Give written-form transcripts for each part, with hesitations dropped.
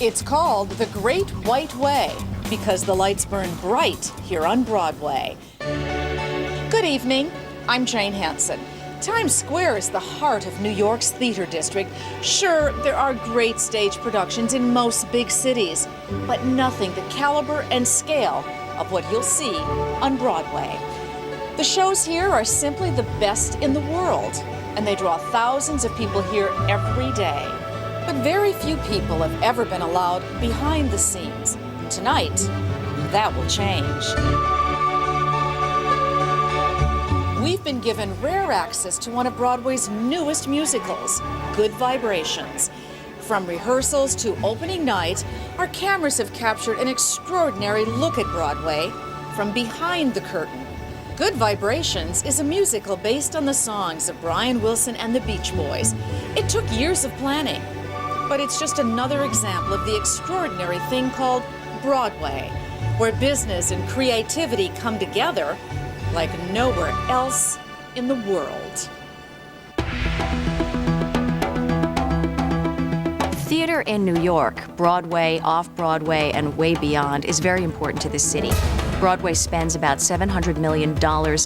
It's called The Great White Way because the lights burn bright here on Broadway. Good evening, I'm Jane Hanson. Times Square is the heart of New York's theater district. Sure, there are great stage productions in most big cities, but nothing the caliber and scale of what you'll see on Broadway. The shows here are simply the best in the world, and they draw thousands of people here every day. But very few people have ever been allowed behind the scenes. Tonight, that will change. We've been given rare access to one of Broadway's newest musicals, Good Vibrations. From rehearsals to opening night, our cameras have captured an extraordinary look at Broadway from behind the curtain. Good Vibrations is a musical based on the songs of Brian Wilson and the Beach Boys. It took years of planning, but it's just another example of the extraordinary thing called Broadway, where business and creativity come together like nowhere else in the world. Theater in New York, Broadway, off-Broadway, and way beyond, is very important to this city. Broadway spends about $700 million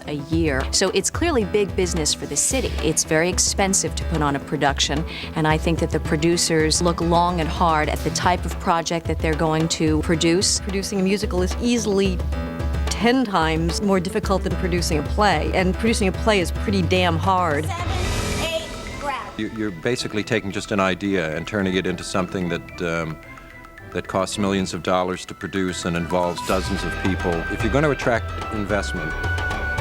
a year, so it's clearly big business for the city. It's very expensive to put on a production, and I think that the producers look long and hard at the type of project that they're going to produce. Producing a musical is easily 10 times more difficult than producing a play, and producing a play is pretty damn hard. 7, 8, grab. You're basically taking just an idea and turning it into something that costs millions of dollars to produce and involves dozens of people. If you're going to attract investment,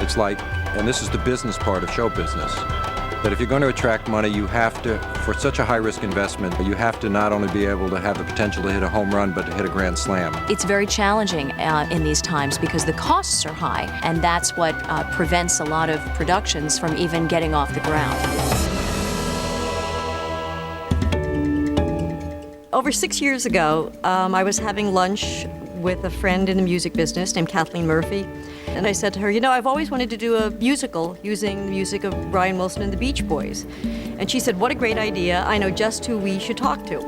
it's like, and this is the business part of show business, that if you're going to attract money, you have to, for such a high-risk investment, you have to not only be able to have the potential to hit a home run, but to hit a grand slam. It's very challenging in these times because the costs are high, and that's what prevents a lot of productions from even getting off the ground. Over 6 years ago, I was having lunch with a friend in the music business named Kathleen Murphy, and I said to her, you know, I've always wanted to do a musical using the music of Brian Wilson and the Beach Boys. And she said, what a great idea. I know just who we should talk to.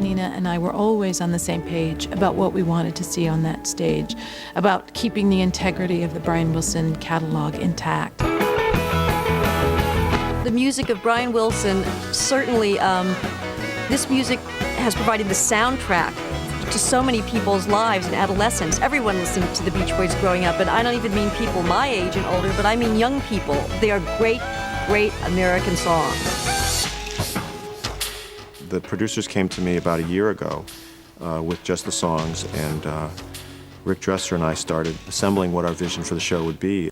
Nina and I were always on the same page about what we wanted to see on that stage, about keeping the integrity of the Brian Wilson catalog intact. The music of Brian Wilson, certainly, this music has provided the soundtrack to so many people's lives and adolescence. Everyone listened to the Beach Boys growing up, and I don't even mean people my age and older, but I mean young people. They are great, great American songs. The producers came to me about a year ago with just the songs, and Rick Dresser and I started assembling what our vision for the show would be.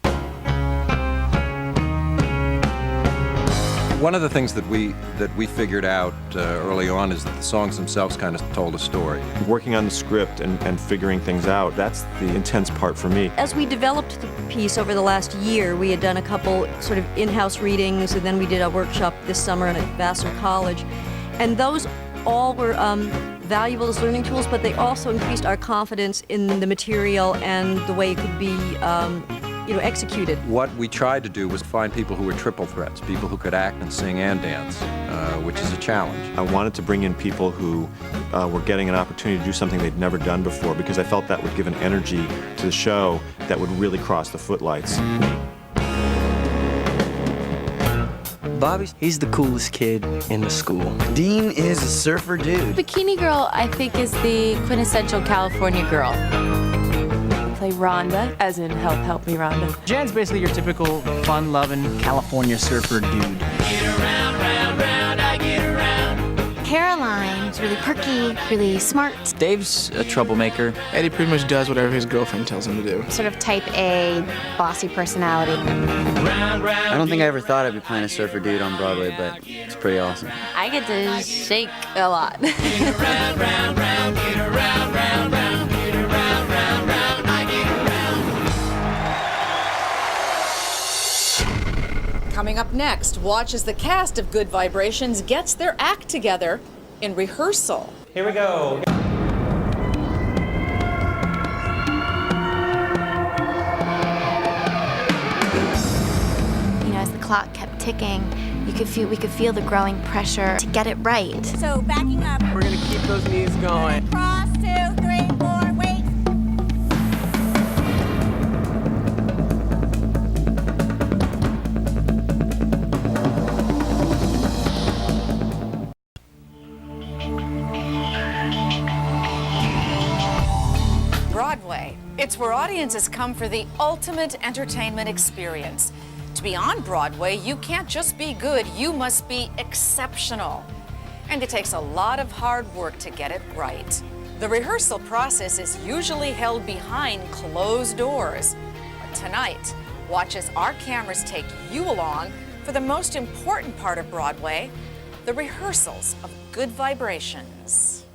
One of the things that we figured out early on is that the songs themselves kind of told a story. Working on the script and figuring things out, that's the intense part for me. As we developed the piece over the last year, we had done a couple sort of in-house readings, and then we did a workshop this summer at Vassar College. And those all were valuable as learning tools, but they also increased our confidence in the material and the way it could be executed. What we tried to do was find people who were triple threats, people who could act and sing and dance, which is a challenge. I wanted to bring in people who were getting an opportunity to do something they'd never done before, because I felt that would give an energy to the show that would really cross the footlights. Bobby, he's the coolest kid in the school. Dean is a surfer dude. Bikini Girl, I think, is the quintessential California girl. Play Rhonda, as in help me Rhonda. Jan's basically your typical fun-loving California surfer dude. Get around, round, round, I get around. Caroline's really perky, really smart. Dave's a troublemaker. Eddie pretty much does whatever his girlfriend tells him to do. Sort of type A, bossy personality. I don't think I ever thought I'd be playing a surfer dude on Broadway, but it's pretty awesome. I get to shake a lot. Get around, round, round, get around, round, round, get around, round, round, I get around. Coming up next, watch as the cast of Good Vibrations gets their act together in rehearsal. Here we go. You know, as the clock kept ticking, we could feel the growing pressure to get it right. So backing up. We're gonna keep those knees going. Cross, 2, 3, 4, wait. Broadway. It's where audiences come for the ultimate entertainment experience. To be on Broadway, you can't just be good, you must be exceptional. And it takes a lot of hard work to get it right. The rehearsal process is usually held behind closed doors. But tonight, watch as our cameras take you along for the most important part of Broadway, the rehearsals of good vibrations.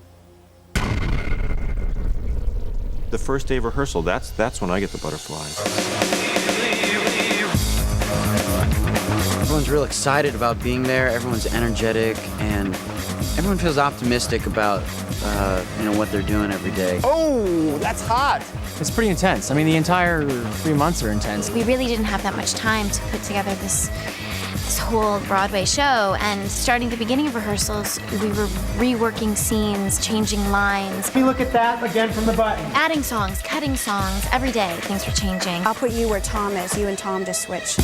The first day of rehearsal, that's when I get the butterflies. Everyone's real excited about being there. Everyone's energetic, and everyone feels optimistic about, what they're doing every day. Oh, that's hot. It's pretty intense. I mean, the entire 3 months are intense. We really didn't have that much time to put together this whole Broadway show, and starting the beginning of rehearsals, we were reworking scenes, changing lines. Let me look at that again from the button. Adding songs, cutting songs, every day things were changing. I'll put you where Tom is. You and Tom just switch.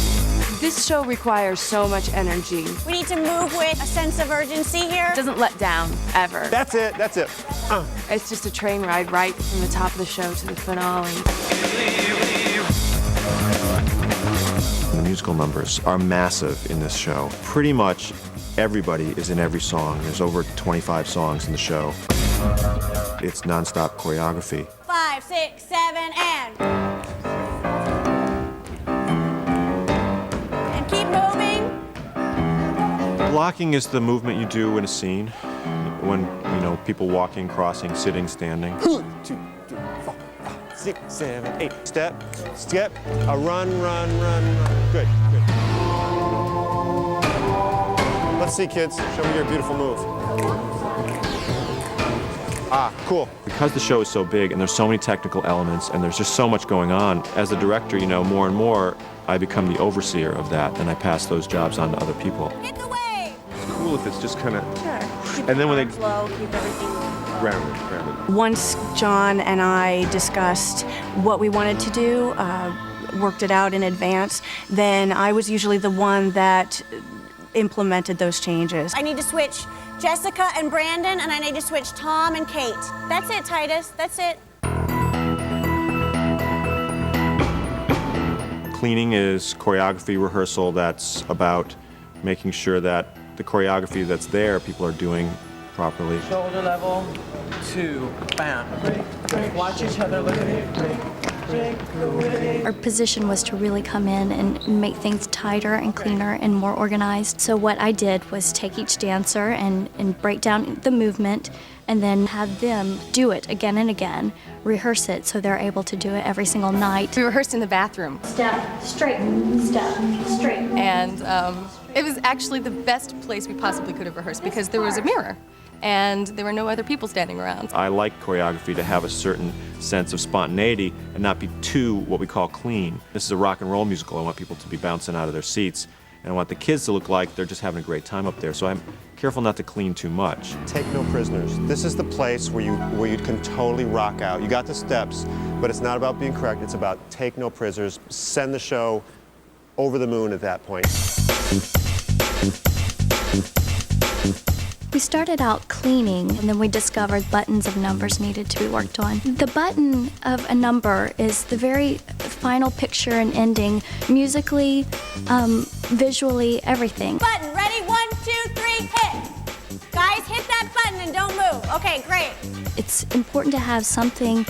This show requires so much energy. We need to move with a sense of urgency here. It doesn't let down, ever. That's it. It's just a train ride right from the top of the show to the finale. The musical numbers are massive in this show. Pretty much everybody is in every song. There's over 25 songs in the show. It's nonstop choreography. 5, 6, 7, and keep moving. Blocking is the movement you do in a scene when, people walking, crossing, sitting, standing. 1, 2, 3, 4, 5, 6, 7, 8. Step, step, a run. Good. Let's see, kids. Show me your beautiful move. Ah, cool. Because the show is so big and there's so many technical elements and there's just so much going on, as a director, more and more, I become the overseer of that and I pass those jobs on to other people. Hit the wave. It's cool if it's just kind of... Sure. And then when they... Slow, keep everything grounded. Once John and I discussed what we wanted to do, worked it out in advance, then I was usually the one that implemented those changes. I need to switch Jessica and Brandon, and I need to switch Tom and Kate. That's it, Titus. That's it. Cleaning is choreography rehearsal that's about making sure that the choreography that's there, people are doing properly. Shoulder level, 2, bam. Break. Watch each other, look at it. Break. Our position was to really come in and make things tighter and cleaner and more organized. So what I did was take each dancer and break down the movement and then have them do it again and again, rehearse it so they're able to do it every single night. We rehearsed in the bathroom. Step, straight, step, straight. And it was actually the best place we possibly could have rehearsed because there was a mirror and there were no other people standing around. I like choreography to have a certain sense of spontaneity and not be too what we call clean. This is a rock and roll musical. I want people to be bouncing out of their seats. And I want the kids to look like they're just having a great time up there. So I'm careful not to clean too much. Take no prisoners. This is the place where you can totally rock out. You got the steps, but it's not about being correct. It's about take no prisoners. Send the show over the moon at that point. We started out cleaning, and then we discovered buttons of numbers needed to be worked on. The button of a number is the very final picture and ending, musically, visually, everything. Button, ready? 1, 2, 3, hit. Guys, hit that button and don't move. Okay, great. It's important to have something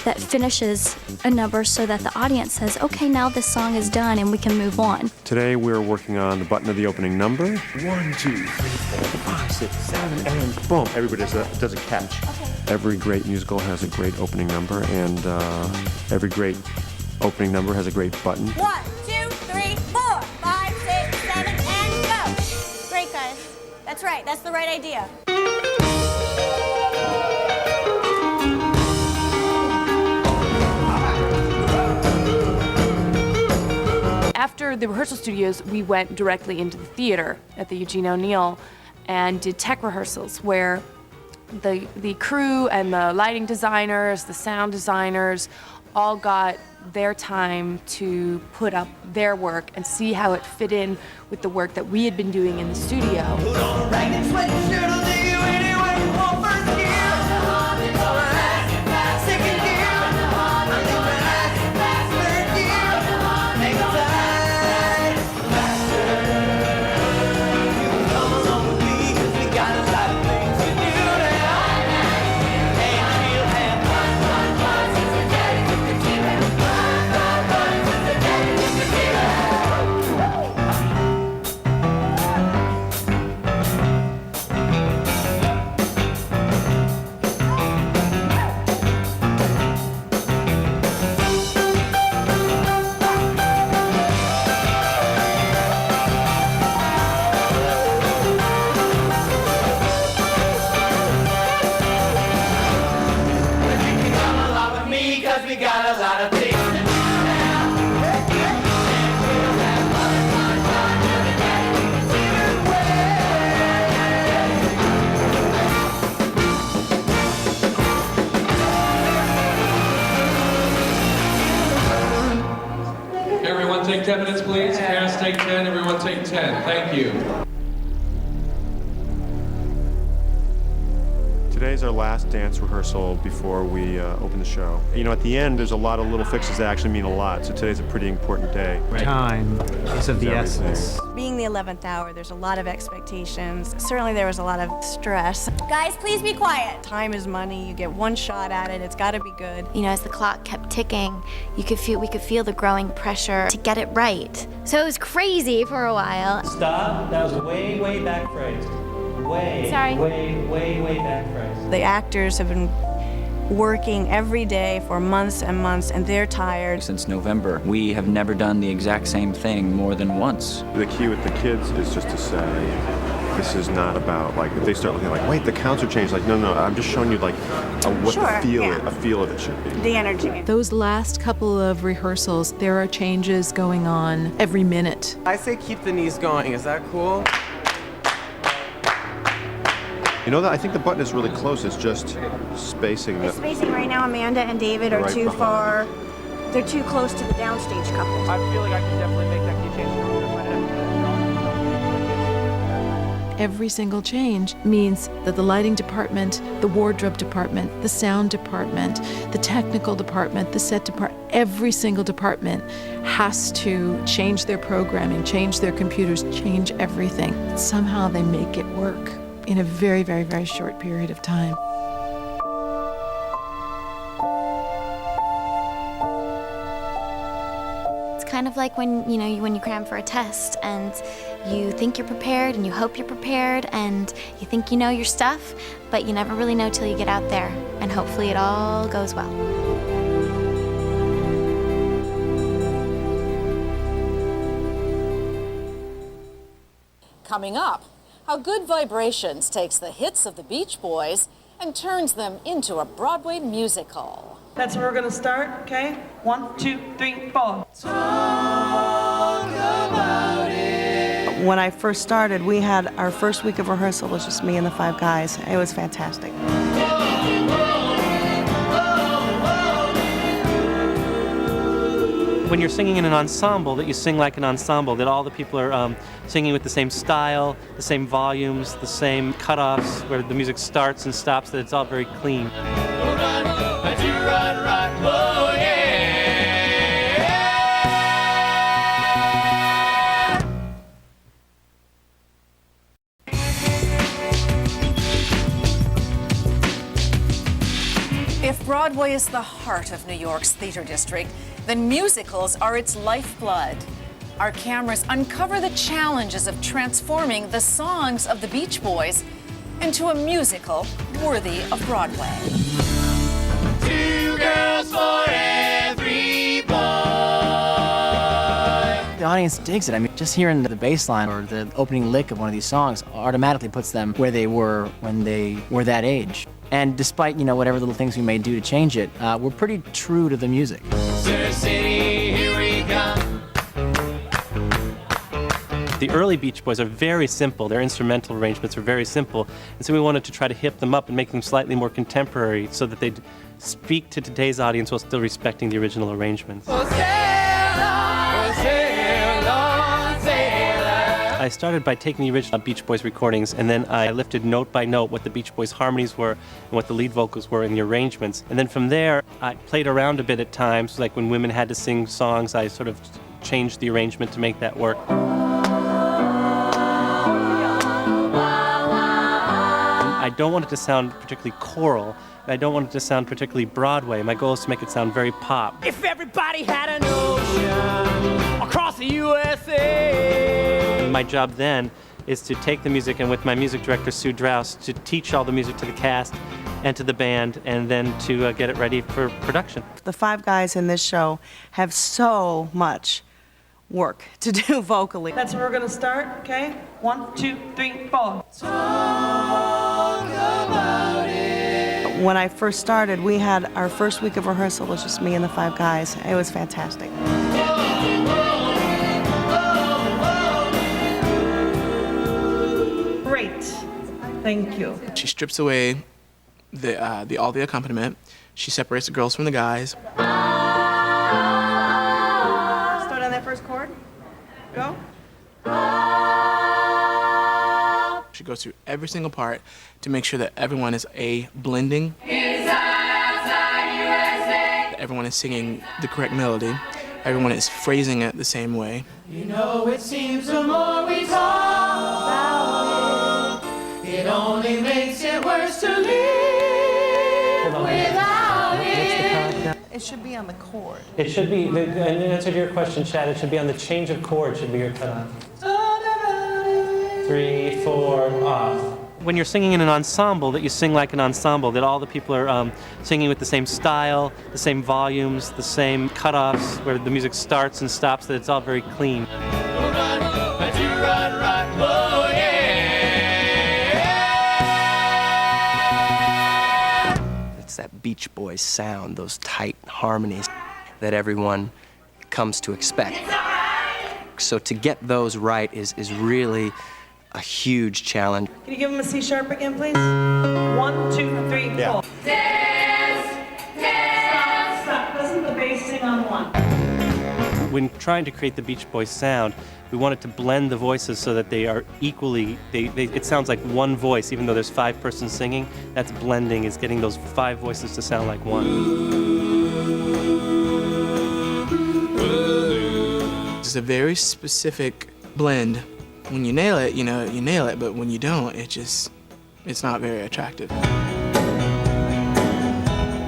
that finishes a number so that the audience says, okay, now this song is done and we can move on. Today we're working on the button of the opening number. 1, 2, 3, 4, 5, 6, 7, and boom, everybody does a catch. Okay. Every great musical has a great opening number, and every great opening number has a great button. 1, 2, 3, 4, 5, 6, 7, and go. Great, guys. That's right. That's the right idea. After the rehearsal studios, we went directly into the theater at the Eugene O'Neill and did tech rehearsals where the crew and the lighting designers, the sound designers, all got their time to put up their work and see how it fit in with the work that we had been doing in the studio. Everyone take 10 minutes, please. Cast, take 10. Everyone take 10. Thank you. Today's our last dance rehearsal before we open the show. You know, at the end, there's a lot of little fixes that actually mean a lot, so today's a pretty important day. Time is of the essence. Being the 11th hour, there's a lot of expectations. Certainly there was a lot of stress. Guys, please be quiet. Time is money. You get one shot at it. It's got to be good. You know, as the clock kept ticking, we could feel the growing pressure to get it right. So it was crazy for a while. Stop. That was way back phrased. Way back phrased. The actors have been working every day for months and months, and they're tired. Since November, we have never done the exact same thing more than once. The key with the kids is just to say, this is not about, like, if they start looking like, wait, the counts are changed. Like, no, I'm just showing you, like, what Sure, a feel of it should be. The energy. Those last couple of rehearsals, there are changes going on every minute. I say keep the knees going. Is that cool? You know that I think the button is really close. It's just spacing. The spacing right now, Amanda and David are Right too behind. far. They're too close to the downstage couple. I feel like I can definitely make that key change. Every single change means that the lighting department, the wardrobe department, the sound department, the technical department, the set department, every single department has to change their programming, change their computers, change everything. Somehow they make it work in a very short period of time. It's kind of like when you cram for a test and you think you're prepared and you hope you're prepared and you think you know your stuff, but you never really know till you get out there, and hopefully it all goes well. Coming up, how Good Vibrations takes the hits of the Beach Boys and turns them into a Broadway musical. That's where we're gonna start, okay? 1, 2, 3, 4. Talk about it. When I first started, we had our first week of rehearsal was just me and the 5 guys. It was fantastic. When you're singing in an ensemble, that you sing like an ensemble, that all the people are singing with the same style, the same volumes, the same cutoffs, where the music starts and stops, that it's all very clean. If Broadway is the heart of New York's theater district, then musicals are its lifeblood. Our cameras uncover the challenges of transforming the songs of the Beach Boys into a musical worthy of Broadway. 2 girls for every boy. The audience digs it. I mean, just hearing the bass line or the opening lick of one of these songs automatically puts them where they were when they were that age. And despite, whatever little things we may do to change it, we're pretty true to the music. Center City, here we come. The early Beach Boys are very simple. Their instrumental arrangements are very simple. And so we wanted to try to hip them up and make them slightly more contemporary so that they'd speak to today's audience while still respecting the original arrangements. I started by taking the original Beach Boys recordings, and then I lifted note by note what the Beach Boys harmonies were and what the lead vocals were in the arrangements. And then from there, I played around a bit at times, like when women had to sing songs, I sort of changed the arrangement to make that work. I don't want it to sound particularly choral, and I don't want it to sound particularly Broadway. My goal is to make it sound very pop. If everybody had an ocean across the USA. My job then is to take the music and with my music director, Sue Drouse, to teach all the music to the cast and to the band and then to get it ready for production. The five guys in this show have so much work to do vocally. That's where we're going to start, okay? 1, 2, 3, 4. Talk about it. When I first started, we had our first week of rehearsal was just me and the five guys. It was fantastic. Great. Thank you. She strips away all the accompaniment. She separates the girls from the guys. Start on that first chord. Go. She goes through every single part to make sure that everyone is blending. That everyone is singing the correct melody. Everyone is phrasing it the same way. You know, it seems the more we talk about it, it only makes it worse to live without it. It should be on the chord. It should be, in answer to your question, Chad, it should be on the change of chord should be your cutoff. 3, 4, off. When you're singing in an ensemble, that you sing like an ensemble, that all the people are singing with the same style, the same volumes, the same cutoffs, where the music starts and stops, that it's all very clean. It's that Beach Boys sound, those tight harmonies that everyone comes to expect. So to get those right is really a huge challenge. Can you give them a C sharp again, please? 1, 2, 3, 4. Yeah. Stop. Listen to the bass sing on 1. When trying to create the Beach Boys sound, we wanted to blend the voices so that they are equally, it sounds like one voice, even though there's 5 persons singing. That's blending, is getting those 5 voices to sound like one. It's a very specific blend. When you nail it, you nail it, but when you don't, it's not very attractive.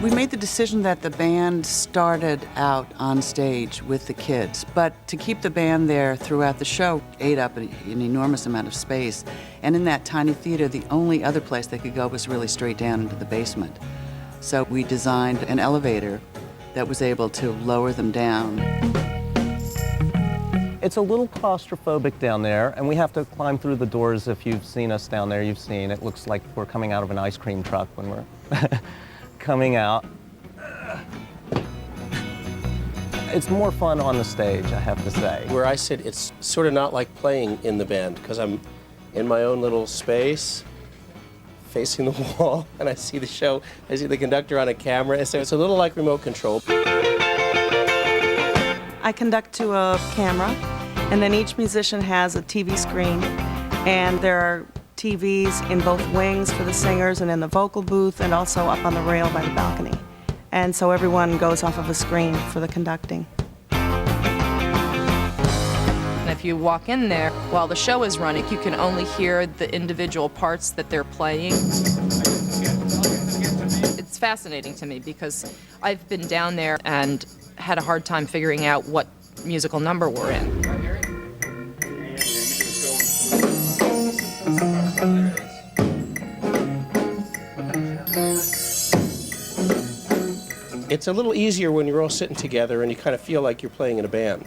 We made the decision that the band started out on stage with the kids, but to keep the band there throughout the show ate up an enormous amount of space. And in that tiny theater, the only other place they could go was really straight down into the basement. So we designed an elevator that was able to lower them down. It's a little claustrophobic down there, and we have to climb through the doors. If you've seen us down there, you've seen it looks like we're coming out of an ice cream truck when we're coming out. It's more fun on the stage, I have to say. Where I sit, it's sort of not like playing in the band, because I'm in my own little space, facing the wall, and I see the show, I see the conductor on a camera, so it's a little like remote control. I conduct to a camera, and then each musician has a TV screen, and there are TVs in both wings for the singers and in the vocal booth and also up on the rail by the balcony. And so everyone goes off of a screen for the conducting. And if you walk in there while the show is running, you can only hear the individual parts that they're playing. It's fascinating to me because I've been down there and had a hard time figuring out what musical number we're in. It's a little easier when you're all sitting together and you kind of feel like you're playing in a band.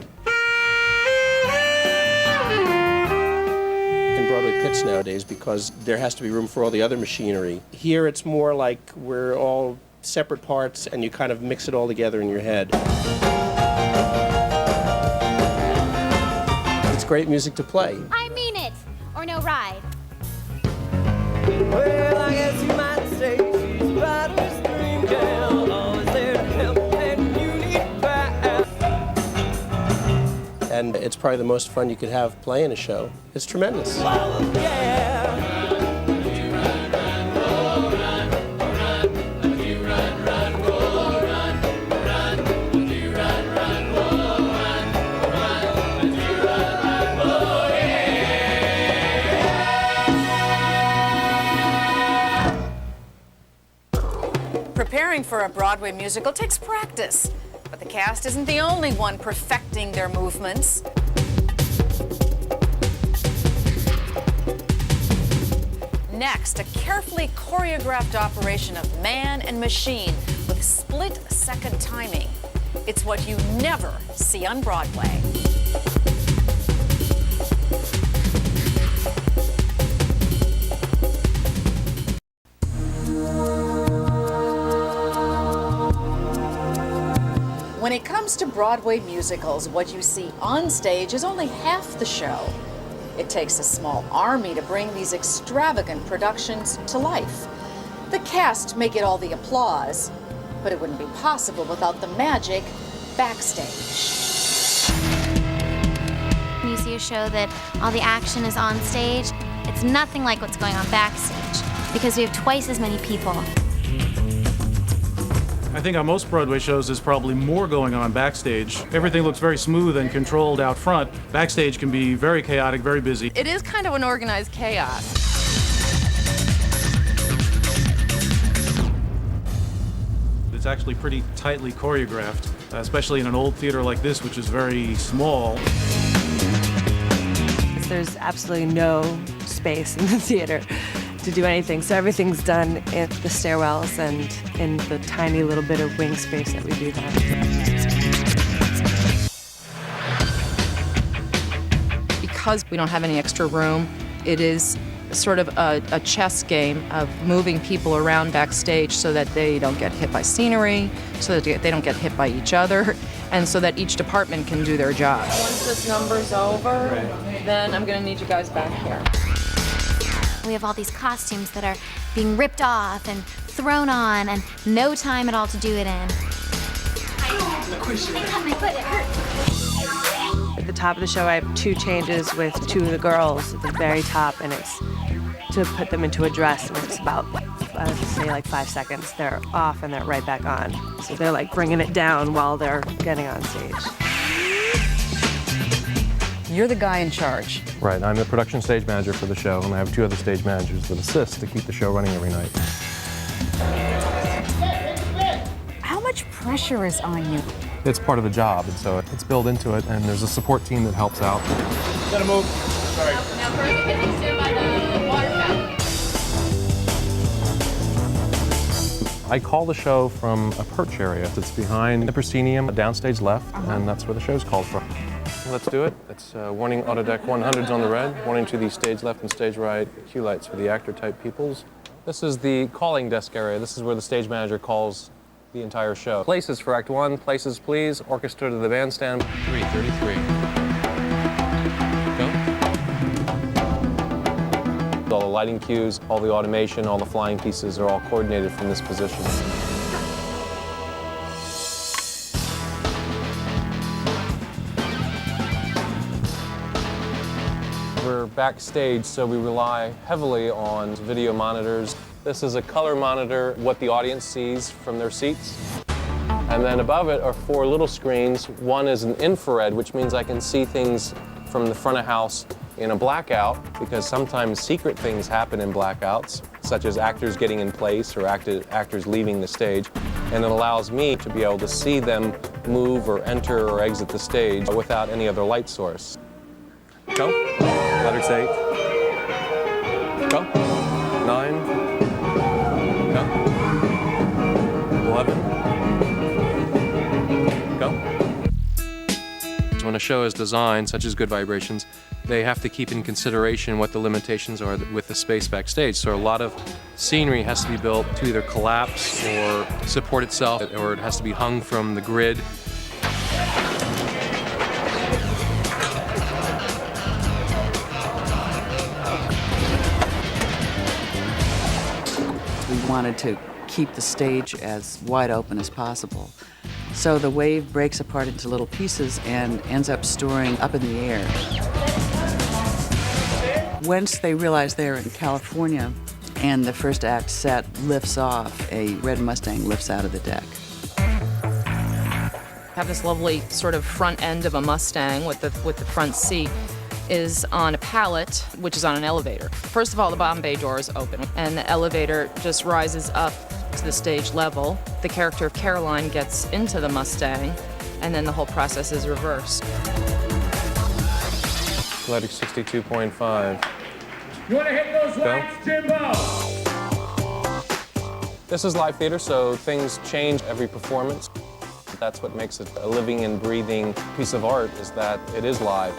In Broadway pits nowadays, because there has to be room for all the other machinery. Here it's more like we're all separate parts and you kind of mix it all together in your head. It's great music to play. I mean it, or no ride. Well, I guess you might say she's a writer's dream girl, always there to help when you need fast. And it's probably the most fun you could have playing a show. It's tremendous. Oh, yeah. Preparing for a Broadway musical takes practice, but the cast isn't the only one perfecting their movements. Next, a carefully choreographed operation of man and machine with split-second timing. It's what you never see on Broadway. When it comes to Broadway musicals, what you see on stage is only half the show. It takes a small army to bring these extravagant productions to life. The cast may get all the applause, but it wouldn't be possible without the magic backstage. When you see a show that all the action is on stage, it's nothing like what's going on backstage, because we have twice as many people. I think on most Broadway shows there's probably more going on backstage. Everything looks very smooth and controlled out front. Backstage can be very chaotic, very busy. It is kind of an organized chaos. It's actually pretty tightly choreographed, especially in an old theater like this, which is very small. There's absolutely no space in the theater to do anything, so everything's done in the stairwells and in the tiny little bit of wing space that we do have. Because we don't have any extra room, it is sort of a chess game of moving people around backstage so that they don't get hit by scenery, so that they don't get hit by each other, and so that each department can do their job. Once this number's over, then I'm going to need you guys back here. We have all these costumes that are being ripped off and thrown on, and no time at all to do it in. At the top of the show, I have 2 changes with 2 of the girls at the very top, and it's to put them into a dress, and it's about, I would say, like 5 seconds. They're off and they're right back on. So they're like bringing it down while they're getting on stage. You're the guy in charge. Right, I'm the production stage manager for the show, and I have 2 other stage managers that assist to keep the show running every night. How much pressure is on you? It's part of the job, and so it's built into it, and there's a support team that helps out. Gotta move. Sorry. Now first, get next to by the water fountain. I call the show from a perch area. It's behind the proscenium, downstage left, and that's where the show's called from. Let's do it. It's warning auto deck 100's on the red, warning to the stage left and stage right cue lights for the actor type peoples. This is the calling desk area. This is where the stage manager calls the entire show. Places for Act 1, places please, orchestra to the bandstand. 333. Go. All the lighting cues, all the automation, all the flying pieces are all coordinated from this position. We're backstage, so we rely heavily on video monitors. This is a color monitor, what the audience sees from their seats. And then above it are 4 little screens. One is an infrared, which means I can see things from the front of house in a blackout, because sometimes secret things happen in blackouts, such as actors getting in place or actors leaving the stage. And it allows me to be able to see them move or enter or exit the stage without any other light source. Go. Letters 8. Go. 9. Go. 11. Go. When a show is designed, such as Good Vibrations, they have to keep in consideration what the limitations are with the space backstage. So a lot of scenery has to be built to either collapse or support itself, or it has to be hung from the grid. wanted to keep the stage as wide open as possible. So the wave breaks apart into little pieces and ends up storing up in the air. Once they realize they're in California and the first act set lifts off, a red Mustang lifts out of the deck. Have this lovely sort of front end of a Mustang with the front seat is on a pallet, which is on an elevator. First of all, the bottom bay door is open, and the elevator just rises up to the stage level. The character of Caroline gets into the Mustang, and then the whole process is reversed. Athletic 62.5. You want to hit those lights, Jimbo? This is live theater, so things change every performance. That's what makes it a living and breathing piece of art, is that it is live.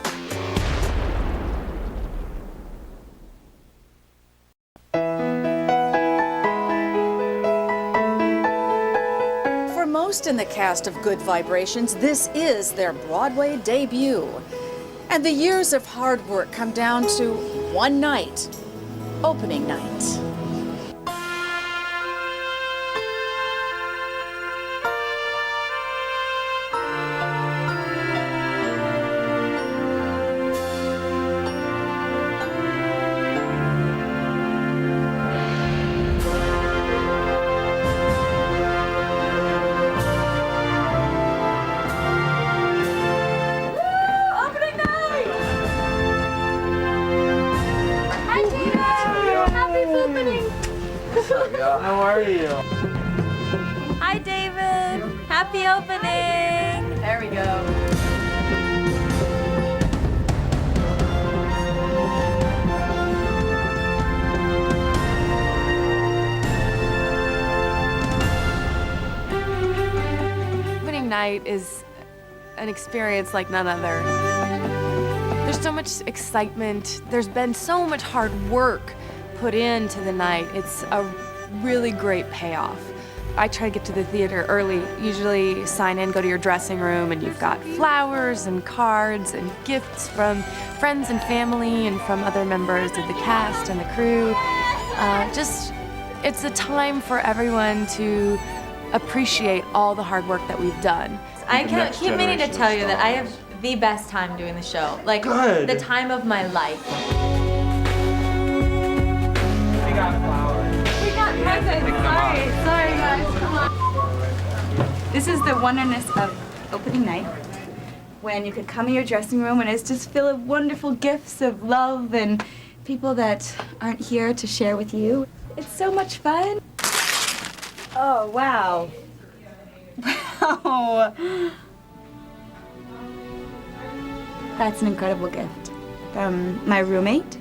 For most in the cast of Good Vibrations, this is their Broadway debut. And the years of hard work come down to one night, opening night. How are you? Hi, David. Happy opening. There we go. Opening night is an experience like none other. There's so much excitement. There's been so much hard work put into the night. It's a really great payoff. I try to get to the theater early. Usually sign in, go to your dressing room, and you've got flowers and cards and gifts from friends and family and from other members of the cast and the crew. It's a time for everyone to appreciate all the hard work that we've done. I keep meaning to tell you that I have the best time doing the show. Like, Good. The time of my life. We got flowers. We got presents. Sorry guys, come on. This is the wonderness of opening night, when you could come in your dressing room and it's just full of wonderful gifts of love and people that aren't here to share with you. It's so much fun. Oh, wow. Wow. That's an incredible gift from my roommate,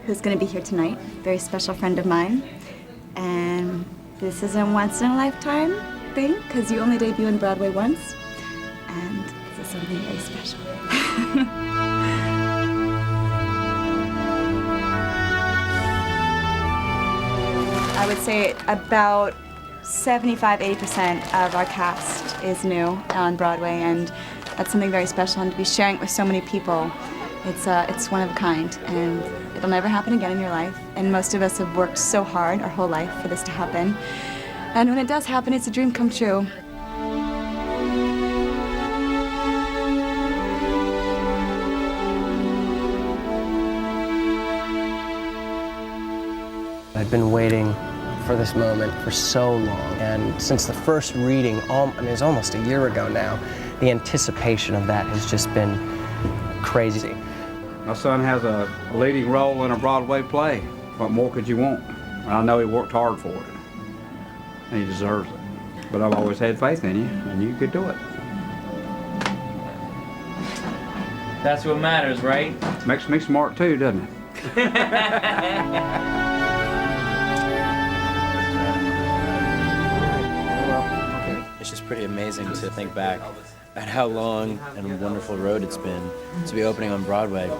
who's going to be here tonight, very special friend of mine. And this is a once-in-a-lifetime thing, because you only debut in Broadway once, and this is something very special. I would say about 75–80% of our cast is new on Broadway, and that's something very special, and to be sharing it with so many people, it's one of a kind, and it'll never happen again in your life. And most of us have worked so hard our whole life for this to happen. And when it does happen, it's a dream come true. I've been waiting for this moment for so long, and since the first reading, it's almost a year ago now, the anticipation of that has just been crazy. My son has a leading role in a Broadway play. What more could you want? I know he worked hard for it, and he deserves it. But I've always had faith in you, and you could do it. That's what matters, right? Makes me smart too, doesn't it? It's just pretty amazing to think back at how long and wonderful road it's been to be opening on Broadway.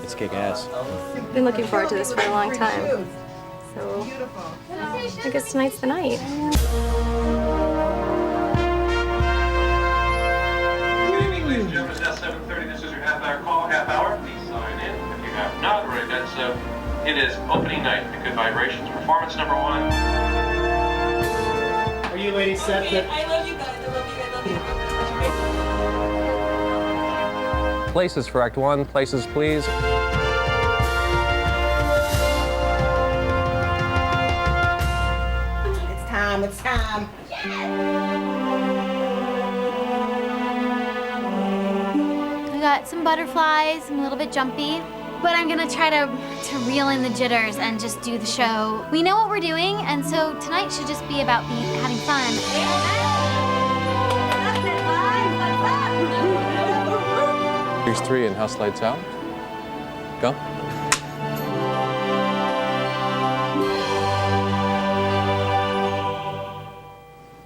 It's kick-ass. I've been looking forward to this for a long time. So I guess tonight's the night. Good evening, ladies and gentlemen. It's now 7:30. This is your half-hour call. Half hour. Please sign in if you have not already done so. It is opening night at Good Vibrations, performance number 1. ladies, set that. I love you guys. I love you guys. I love you. Places for Act 1, places please. It's time. I got some butterflies, I'm a little bit jumpy, but I'm gonna try to reel in the jitters and just do the show. We know what we're doing, and so tonight should just be about having fun. Here's 3 and House Lights Out. Go.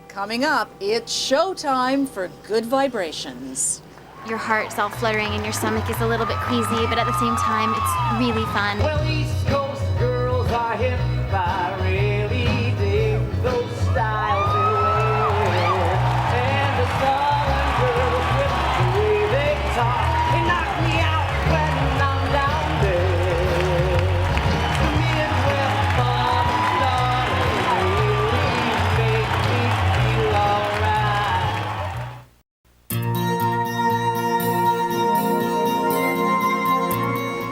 Coming up, it's showtime for Good Vibrations. Your heart's all fluttering and your stomach is a little bit queasy, but at the same time, it's really fun. Well, East Coast girls are hip. I really dig those styles they wear. And the Southern girls with the way they talk, they knock me out when I'm down there. The Midwest fun really make me feel alright.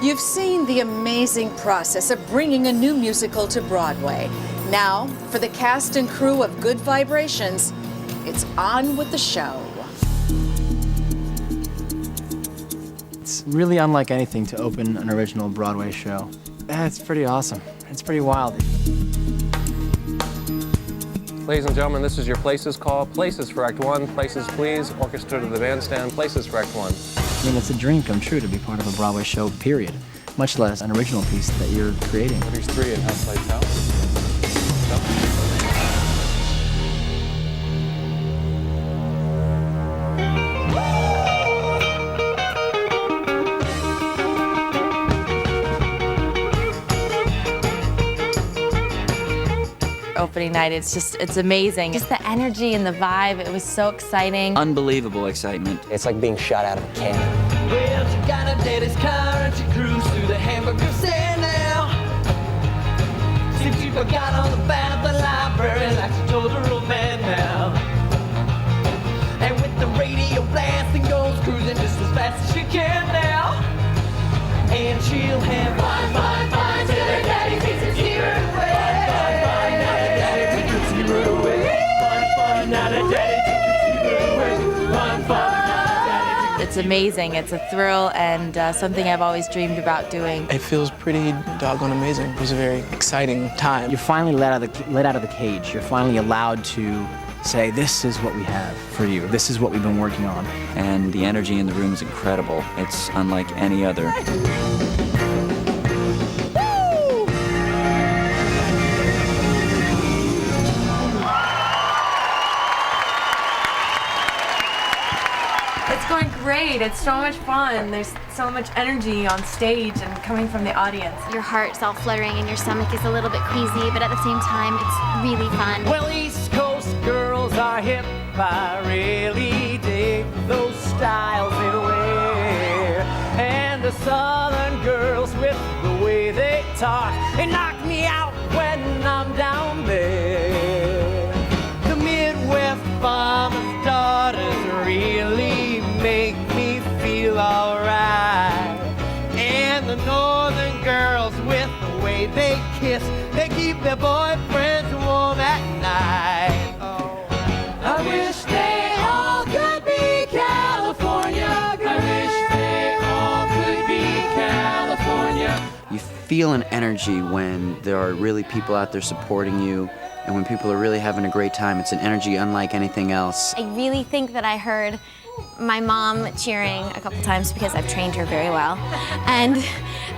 You've seen the amazing process of bringing a new musical to Broadway. Now, for the cast and crew of Good Vibrations, it's on with the show. It's really unlike anything to open an original Broadway show. It's pretty awesome. It's pretty wild. Ladies and gentlemen, this is your places call. Places for Act 1, places please. Orchestra to the bandstand, places for Act 1. I mean, it's a dream come true to be part of a Broadway show, period. Much less an original piece that you're creating. Here's 3 and House Lights Out. Go. Opening night, it's amazing. Just the energy and the vibe, it was so exciting. Unbelievable excitement. It's like being shot out of a cannon. Well, she got a daddy's car and she cruised through the hamburger stand now. Seems she forgot all about the library like she told her old man now. And with the radio blasting, goes cruising just as fast as she can now. And she'll have fun, fun, fun till her daddy takes her spirit away. Fun, fun, fun, now the daddy takes her spirit away. Fun, fun, now the daddy takes her spirit away. Fun, fun. It's amazing, it's a thrill, and something I've always dreamed about doing. It feels pretty doggone amazing. It was a very exciting time. You're finally let out of the cage. You're finally allowed to say, this is what we have for you. This is what we've been working on. And the energy in the room is incredible. It's unlike any other. It's going great. It's so much fun. There's so much energy on stage and coming from the audience. Your heart's all fluttering and your stomach is a little bit queasy, but at the same time, it's really fun. Well, East Coast girls are hip. I really dig those styles they wear. And the Southern girls with the way they talk, they knock me out when I'm down there. The Midwest farmers' daughters really make me feel alright. And the Northern girls with the way they kiss, they keep their boyfriends warm at night. Oh, I wish they all could be California. I wish they all could be California. You feel an energy when there are really people out there supporting you, and when people are really having a great time. It's an energy unlike anything else. I really think that I heard my mom cheering a couple times because I've trained her very well. And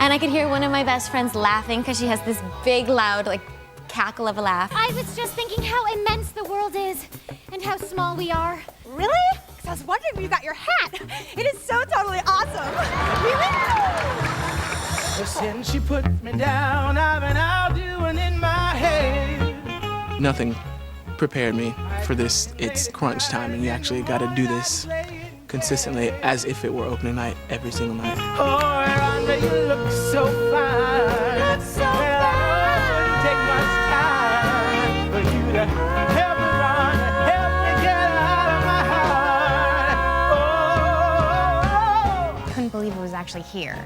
I could hear one of my best friends laughing because she has this big, loud, like, cackle of a laugh. I was just thinking how immense the world is and how small we are. Really? Because I was wondering if you got your hat. It is so totally awesome. Really? Since she put me down, I've been out doing in my head. Nothing prepared me for this. It's crunch time, and you actually got to do this consistently as if it were opening night every single night. Oh, Rhonda, you look so fine. You look so fine. It wouldn't take much time for you to help me, Rhonda. actually here.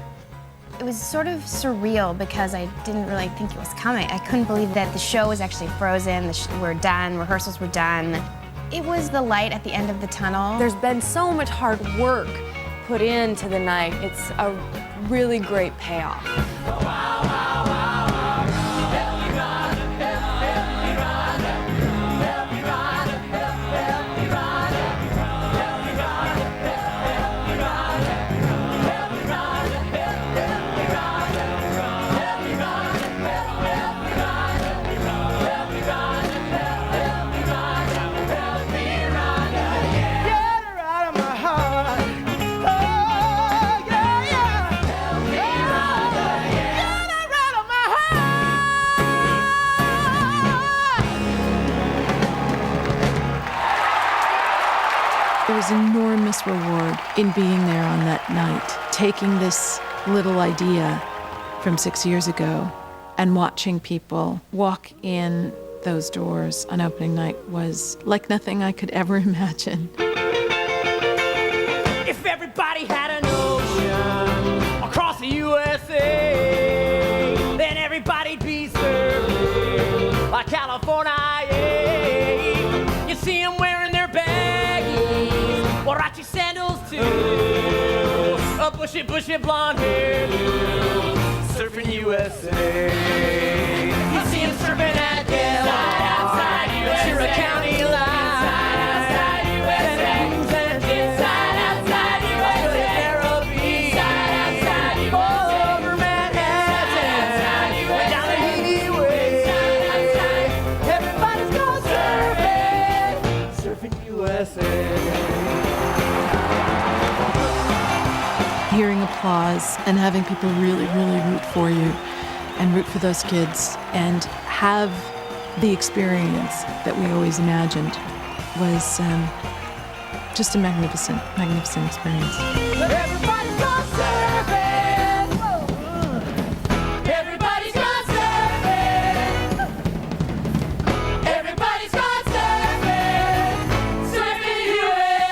It was sort of surreal because I didn't really think it was coming. I couldn't believe that the show was actually frozen, we're done, rehearsals were done. It was the light at the end of the tunnel. There's been so much hard work put into the night. It's a really great payoff. There was enormous reward in being there on that night, taking this little idea from 6 years ago and watching people walk in those doors on opening night was like nothing I could ever imagine. If everybody had an ocean across the USA, then everybody'd be surfing like California. You see them wearing their baggies, Warachi sandals too, a bushy blonde hair, surfing USA. You see them surfing at Dell, Ventura County line. Hearing applause and having people really, really root for you and root for those kids and have the experience that we always imagined was just a magnificent, magnificent experience. Everybody's gone surfing. Everybody's gone surfing. Everybody's gone surfing. Surfing USA.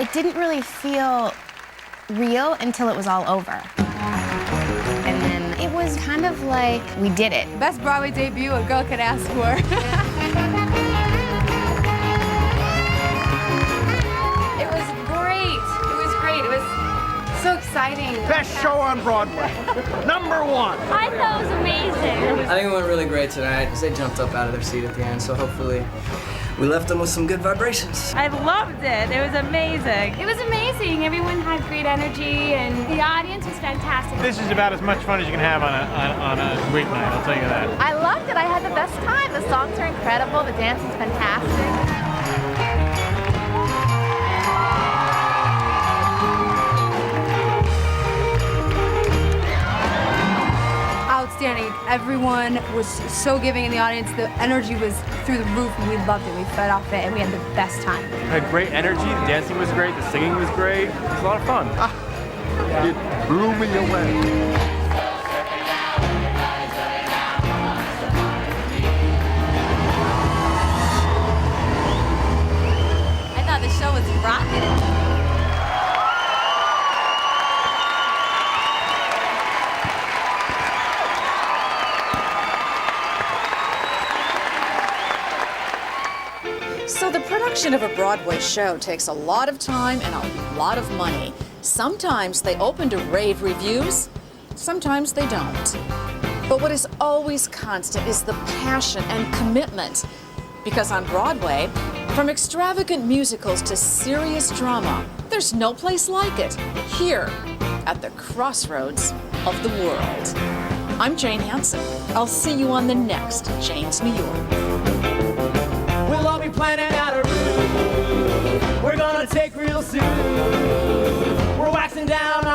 It didn't really feel real until it was all over. And then it was kind of like we did it. Best Broadway debut a girl could ask for. It was great. It was great. It was so exciting. Best show on Broadway. #1. I thought it was amazing. I think it went really great tonight. They jumped up out of their seat at the end, so hopefully we left them with some good vibrations. I loved it. It was amazing. It was amazing. Everyone had great energy, and the audience was fantastic. This is about as much fun as you can have on a weeknight, I'll tell you that. I loved it. I had the best time. The songs are incredible. The dance is fantastic. Outstanding. Everyone was so giving in the audience. The energy was through the roof, and we loved it. We fed off it, and we had the best time. We had great energy, the dancing was great, the singing was great. It was a lot of fun. It blew me away. I thought the show was rocking. So the production of a Broadway show takes a lot of time and a lot of money. Sometimes they open to rave reviews, sometimes they don't. But what is always constant is the passion and commitment. Because on Broadway, from extravagant musicals to serious drama, there's no place like it. Here, at the crossroads of the world. I'm Jane Hanson. I'll see you on the next Jane's New York. We'll all be planning out a route we're gonna take real soon. We're waxing down